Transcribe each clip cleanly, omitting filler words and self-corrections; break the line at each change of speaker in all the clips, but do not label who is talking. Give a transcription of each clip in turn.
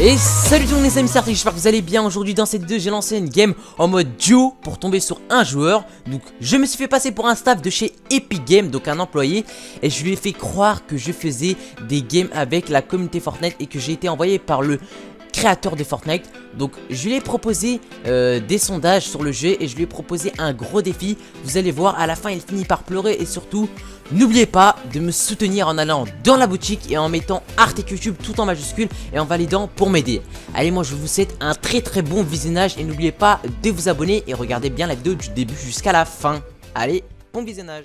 Et salut tout le monde les amis, c'est Arthur, j'espère que vous allez bien. Aujourd'hui dans cette vidéo j'ai lancé une game en mode duo pour tomber sur un joueur. Donc je me suis fait passer pour un staff de chez Epic Games, donc un employé. Et je lui ai fait croire que je faisais des games avec la communauté Fortnite et que j'ai été envoyé par le créateur de Fortnite. Donc je lui ai proposé des sondages sur le jeu et je lui ai proposé un gros défi. Vous allez voir, à la fin il finit par pleurer. Et surtout n'oubliez pas de me soutenir en allant dans la boutique et en mettant Arthur YouTube tout en majuscule et en validant pour m'aider. Allez, moi je vous souhaite un très bon visionnage et n'oubliez pas de vous abonner et regardez bien la vidéo du début jusqu'à la fin. Allez, bon visionnage.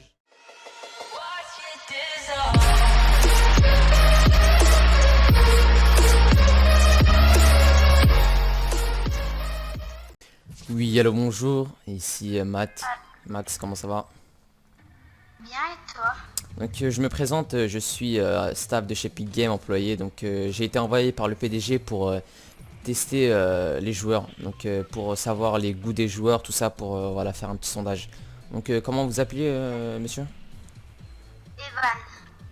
Oui, allô, bonjour, ici Matt. Max, comment ça va?
Bien, et toi?
Donc je me présente, je suis staff de chez Epic Games, employé. Donc j'ai été envoyé par le PDG pour tester les joueurs. Donc pour savoir les goûts des joueurs, tout ça, pour voilà, faire un petit sondage. Donc comment vous appelez monsieur?
Evan,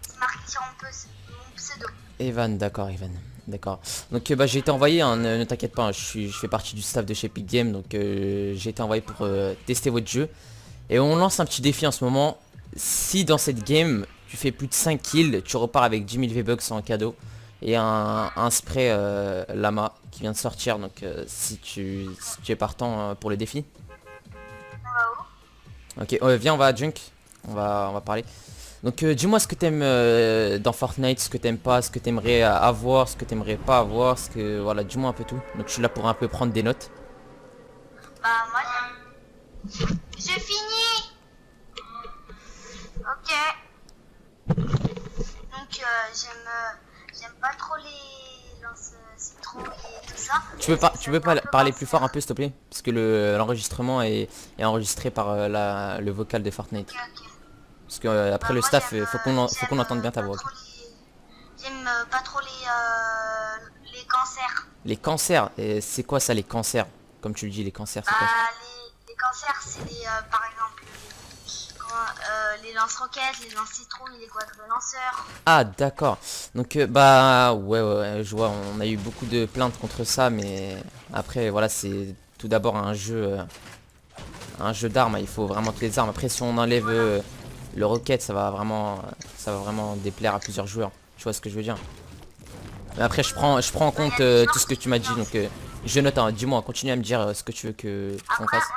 c'est marqué sur mon pseudo.
Evan, d'accord, Evan. D'accord. Donc bah, j'ai été envoyé, hein, ne t'inquiète pas, hein, je fais partie du staff de chez Epic Games. Donc j'ai été envoyé pour tester votre jeu. Et on lance un petit défi en ce moment. Si dans cette game tu fais plus de 5 kills, tu repars avec 10 000 V-Bucks en cadeau. Et un spray Lama qui vient de sortir. Donc si tu es partant pour le défi. Ok, viens, on va à Junk. On va parler. Donc dis-moi ce que t'aimes dans Fortnite, ce que t'aimes pas, ce que t'aimerais avoir, ce que t'aimerais pas avoir, ce que voilà, dis-moi un peu tout. Donc je suis là pour un peu prendre des notes.
Bah moi je finis. Ok. Donc j'aime pas trop les lance citron et tout ça.
Tu peux pas parler plus fort un peu s'il te plaît, parce que l'enregistrement est enregistré par le vocal de Fortnite.
Ok.
Parce que après le staff, faut qu'on entende bien ta voix.
J'aime pas trop les cancers.
Les cancers, et c'est quoi ça les cancers? Comme tu le dis, les cancers, c'est quoi?
Les cancers, c'est par exemple les lance-roquettes, les lance-citrouilles, les quadri-lanceurs.
Ah d'accord. Donc bah ouais, je vois, on a eu beaucoup de plaintes contre ça, mais après voilà, c'est tout d'abord un jeu d'armes, il faut vraiment toutes les armes. Après si on enlève le roquette, ça va vraiment déplaire à plusieurs joueurs. Tu vois ce que je veux dire? Mais après je prends en compte tout ce que tu m'as dit, donc je note, hein. Dis-moi, continue à me dire ce que tu veux que qu'on
Après,
fasse.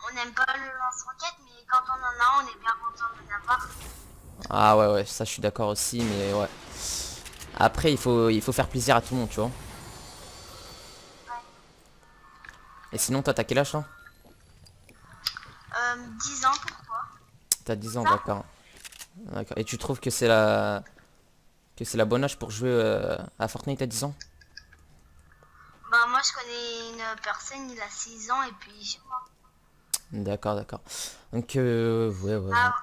on aime pas le lance-roquette, mais quand on en a, on est bien content de l'avoir.
Ah ouais, ça je suis d'accord aussi, mais ouais. Après il faut faire plaisir à tout le monde, tu vois. Et sinon toi t'as quel âge là?
10 ans, pourquoi?
T'as 10 ans, d'accord. D'accord. Et tu trouves que c'est la bonne âge pour jouer à Fortnite à 10 ans?
Bah moi je connais une personne, il a 6 ans et puis chez moi.
D'accord. Donc ouais.
Ah,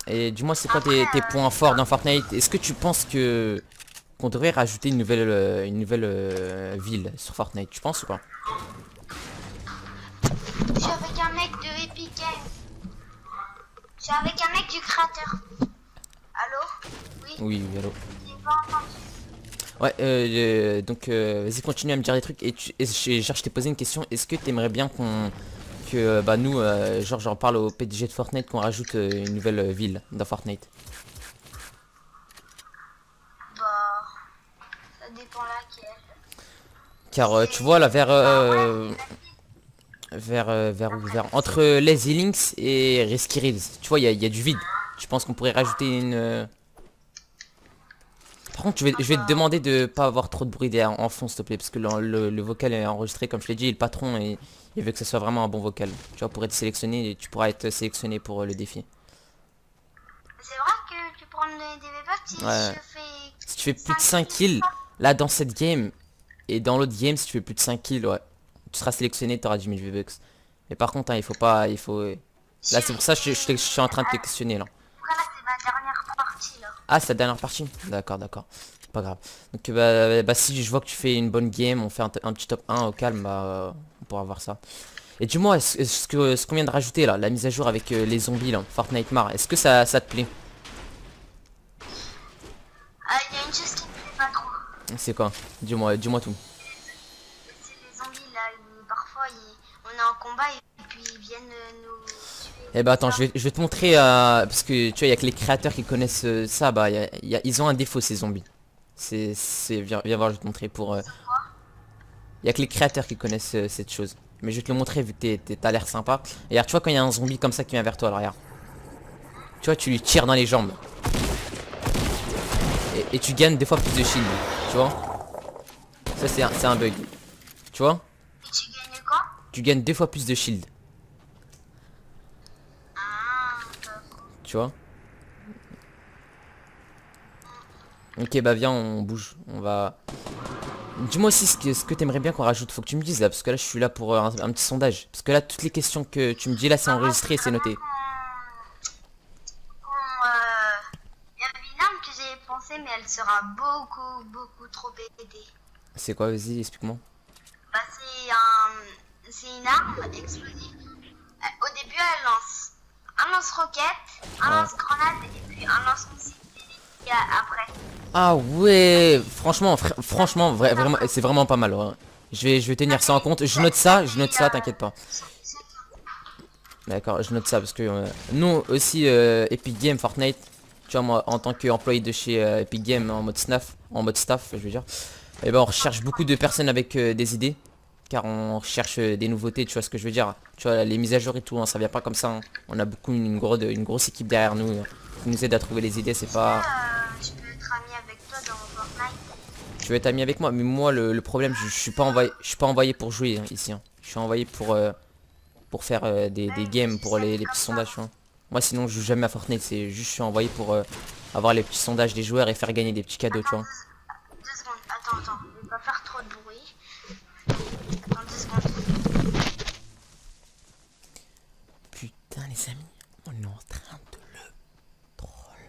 Et dis-moi c'est quoi
après,
tes points forts dans Fortnite? Est-ce que tu penses que qu'on devrait rajouter une nouvelle ville sur Fortnite? Tu penses ou pas?
je suis avec un mec de Epic Games. Je suis avec un mec du créateur. Allô? Oui?
Oui, allô.
J'ai pas entendu.
Ouais, donc vas-y continue à me dire des trucs. Je t'ai posé une question. Est-ce que t'aimerais bien que bah nous, genre j'en parle au PDG de Fortnite qu'on rajoute une nouvelle ville dans Fortnite?
Bah ça dépend laquelle.
Car tu vois là vers entre Lazy Links et Risky Reels, tu vois il y a du vide. Je pense qu'on pourrait rajouter une Par contre je vais te demander de pas avoir trop de bruit derrière en fond s'il te plaît, parce que le vocal est enregistré comme je l'ai dit, et le patron et il veut que ce soit vraiment un bon vocal. Tu vois, pour être sélectionné, et tu pourras être sélectionné pour le défi.
C'est vrai que tu prends des V-Bucks si
Ouais.
je fais...
Si tu fais plus de 5 kills là dans cette game et dans l'autre game, si tu fais plus de 5 kills, ouais, tu seras sélectionné, tu auras 10 000 V-Bucks. Mais par contre, hein, il faut pas, il faut... Là c'est pour ça que je suis en train de te questionner là.
Après là c'est ma dernière partie là.
Ah, c'est la dernière partie? D'accord. Pas grave. Donc bah si je vois que tu fais une bonne game, on fait un petit top 1 au calme, bah on pourra voir ça. Et dis-moi, ce qu'on vient de rajouter là, la mise à jour avec les zombies là, Fortnite Mar, est-ce que ça te plaît?
Il y a une chose qui me plaît pas trop.
C'est quoi? Dis-moi tout.
C'est les zombies là, parfois on est en combat et puis ils viennent nous tuer.
Eh bah attends, je vais te montrer, parce que tu vois, il y a que les créateurs qui connaissent ça, bah ils ont un défaut ces zombies. Viens voir, je vais te montrer pour... Il y a que les créateurs qui connaissent cette chose. Mais je vais te le montrer vu que t'as l'air sympa. Et regarde, tu vois quand il y a un zombie comme ça qui vient vers toi, alors regarde. Tu vois, tu lui tires dans les jambes. Et tu gagnes des fois plus de shield, tu vois. Ça c'est un bug. Tu vois?
Et tu gagnes quoi?
Tu gagnes 2 fois plus de shield.
Ah, d'accord.
Tu vois? Ok bah viens on bouge. On va... Dis-moi aussi ce que t'aimerais bien qu'on rajoute. Faut que tu me dises là. Parce que là je suis là pour un petit sondage. Parce que là toutes les questions que tu me dis là c'est enregistré et c'est noté.
Il y avait une arme que j'ai pensée mais elle sera beaucoup trop aidée.
C'est quoi, vas-y explique-moi.
Bah c'est une arme explosive. Au début elle lance un lance-roquette, un lance-grenade et puis un lance-missile après.
Ah ouais. Franchement vraiment c'est vraiment pas mal, ouais. Je vais tenir ça en compte. Je note ça, t'inquiète pas. D'accord, je note ça parce que nous aussi Epic Games, Fortnite, tu vois moi en tant qu'employé de chez Epic Games en mode staff, je veux dire, et ben on recherche beaucoup de personnes avec des idées, car on recherche des nouveautés, tu vois ce que je veux dire. Tu vois les mises à jour et tout, hein, ça vient pas comme ça, hein. On a beaucoup une grosse équipe derrière nous qui nous aide à trouver les idées, c'est pas...
Je peux être ami avec toi dans Fortnite.
Tu veux être ami avec moi, mais moi le problème je suis pas envoyé pour jouer hein, ici, hein. Je suis envoyé pour faire des games, pour les petits sondages, tu vois. Moi sinon je joue jamais à Fortnite, c'est juste je suis envoyé pour avoir les petits sondages des joueurs et faire gagner des petits cadeaux, tu vois.
2 secondes, attends, je vais pas faire trop de bruit. Dans 2 secondes.
Putain les amis, on est en train de le troll.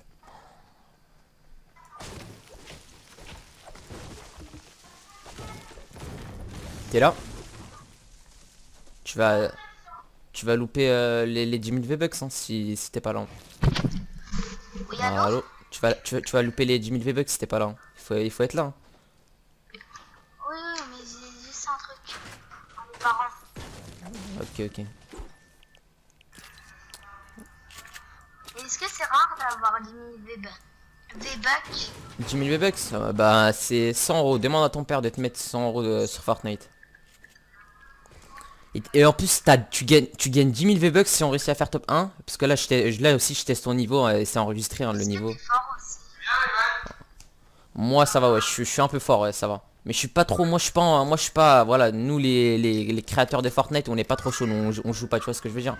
T'es là? Tu vas louper les 10 000 V-Bucks hein, si t'es pas là.
Oui,
Ah,
allô?
allô? Tu vas louper les 10 000 V-Bucks si t'es pas là, hein. Il faut être là, hein.
Oui, mais j'ai juste un truc. Mes parents.
Ok.
Est-ce que c'est rare d'avoir 10 000 V-Bucks?
10 000 V-Bucks, bah c'est 100 euros. Demande à ton père de te mettre 100 euros sur Fortnite. Et en plus tu gagnes 10 000 V-Bucks si on réussit à faire top 1. Parce que là aussi je teste ton niveau et c'est enregistré hein, le niveau.
Fort aussi.
Moi ça va ouais, je suis un peu fort ouais, ça va. Mais je suis pas trop, moi je suis pas, voilà, nous les créateurs de Fortnite on n'est pas trop chaud, on joue pas, tu vois ce que je veux dire.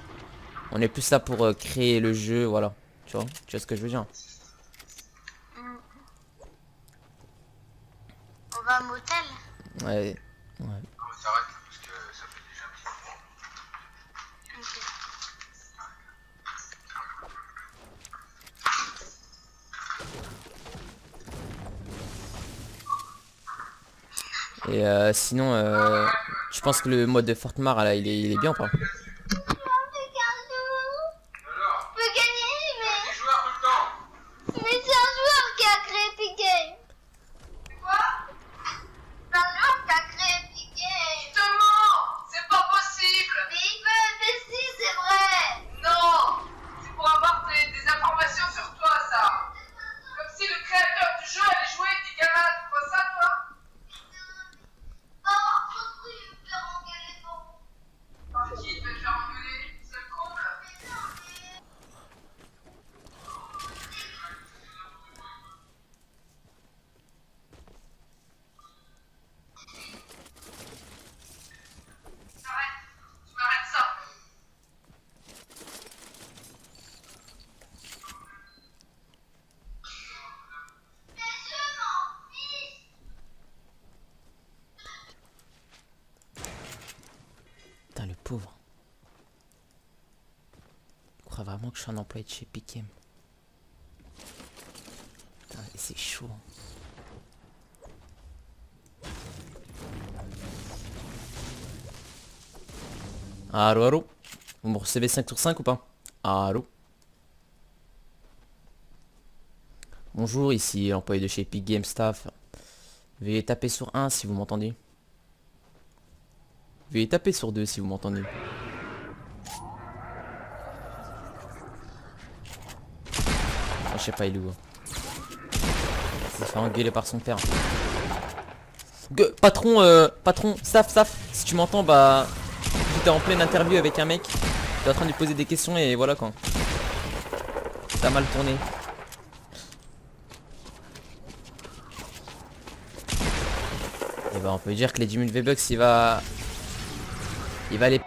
On est plus là pour créer le jeu, voilà. Tu vois ce que je veux dire.
On va à motel.
Ouais.
On s'arrête là parce que ça fait déjà un petit moment.
Ok.
Et sinon, je pense que le mode de Fortmar là, il est bien ou pas?
Alors,
Je peux gagner,
les joueurs tout le temps.
mais c'est un joueur qui a créé Epic Games.
Quoi?
C'est un joueur qui a créé Epic Games.
Justement, c'est pas possible.
Mais il veut, mais si, c'est vrai.
Non, c'est pour avoir des informations sur toi, ça. Comme si le créateur du jeu allait jouer avec des gamins, tu vois ça, toi?
Oh, surtout, il me fait engueuler pour vous.
Par qui tu vas te faire engueuler? C'est le comble. Tu m'arrêtes ça.
Mais je m'en fiche.
Putain le pauvre. Il croit vraiment que je suis un employé de chez Epic Games. Putain c'est chaud. Allô? Vous me recevez 5 sur 5 ou pas? Allô? Bonjour, ici l'employé de chez Epic Games Staff. Veuillez taper sur 1 si vous m'entendez. Veuillez taper sur 2 si vous m'entendez. Oh, je sais pas, il est où. Il s'est fait engueuler par son père. Patron, staff, si tu m'entends, bah... J'étais en pleine interview avec un mec. J'étais en train de lui poser des questions et voilà quoi. Ça a mal tourné. Et bah on peut dire que les 10 000 V-Bucks il va aller